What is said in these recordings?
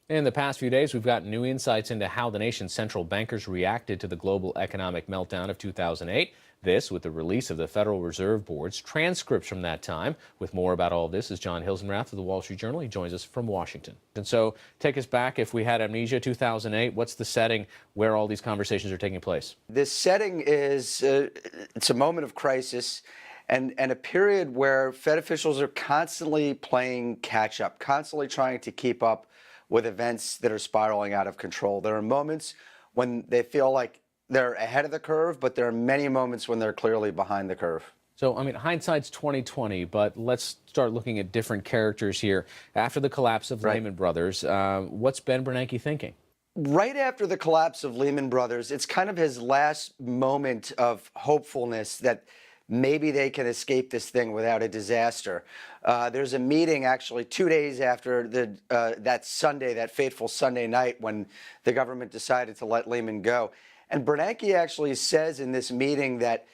In the past few days, we've gotten new insights into how the nation's central bankers reacted to the global economic meltdown of 2008. This with the release of the Federal Reserve Board's transcripts from that time. With more about all of this is John Hilsenrath of the Wall Street Journal. He joins us from Washington. And so take us back. If we had amnesia 2008, what's the setting where all these conversations are taking place? This setting is it's a moment of crisis and a period where Fed officials are constantly playing catch up, constantly trying to keep up with events that are spiraling out of control. There are moments when they feel like they're ahead of the curve, but there are many moments when they're clearly behind the curve. So, I mean, hindsight's 2020, but let's start looking at different characters here. After the collapse of Lehman Brothers, what's Ben Bernanke thinking? Right after the collapse of Lehman Brothers, it's kind of his last moment of hopefulness that maybe they can escape this thing without a disaster. There's a meeting actually 2 days after that Sunday, that fateful Sunday night when the government decided to let Lehman go. And Bernanke actually says in this meeting that,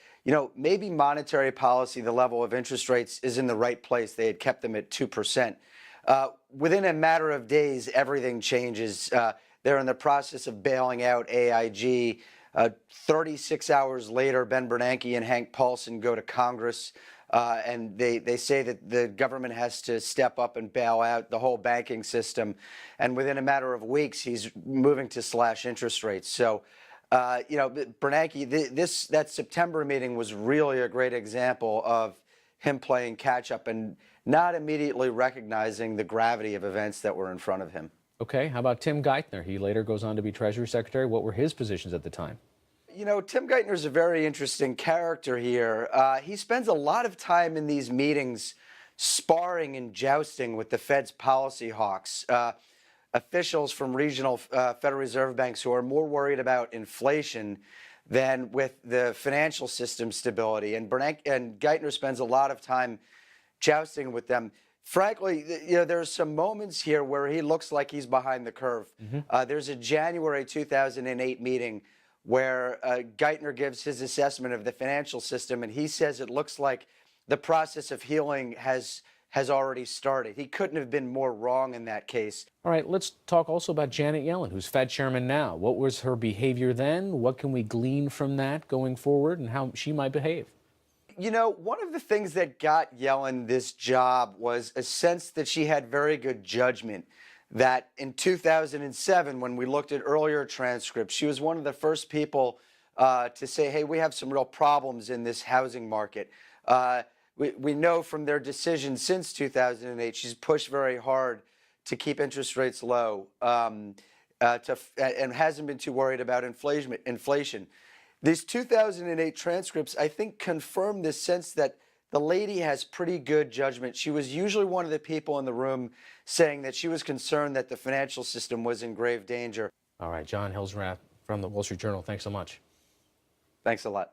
maybe monetary policy, the level of interest rates is in the right place. They had kept them at 2%. Within a matter of days, everything changes. They're in the process of bailing out AIG. 36 hours later, Ben Bernanke and Hank Paulson go to Congress, and they say that the government has to step up and bail out the whole banking system. And within a matter of weeks, he's moving to slash interest rates. So, Bernanke, that September meeting was really a great example of him playing catch up and not immediately recognizing the gravity of events that were in front of him. Okay, how about Tim Geithner? He later goes on to be Treasury Secretary. What were his positions at the time? Tim Geithner is a very interesting character here. He spends a lot of time in these meetings sparring and jousting with the Fed's policy hawks, officials from regional Federal Reserve banks who are more worried about inflation than with the financial system stability. And Geithner spends a lot of time jousting with them. Frankly, there's some moments here where he looks like he's behind the curve. There's a January 2008 meeting where Geithner gives his assessment of the financial system, and he says it looks like the process of healing has already started. He couldn't have been more wrong in that case. All right, let's talk also about Janet Yellen, who's Fed chairman now. What was her behavior then? What can we glean from that going forward and how she might behave? One of the things that got Yellen this job was a sense that she had very good judgment, that in 2007, when we looked at earlier transcripts, she was one of the first people to say, hey, we have some real problems in this housing market. We know from their decisions since 2008, she's pushed very hard to keep interest rates low and hasn't been too worried about inflation. These 2008 transcripts, I think, confirm this sense that the lady has pretty good judgment. She was usually one of the people in the room saying that she was concerned that the financial system was in grave danger. All right, John Hilsenrath from the Wall Street Journal, thanks so much. Thanks a lot.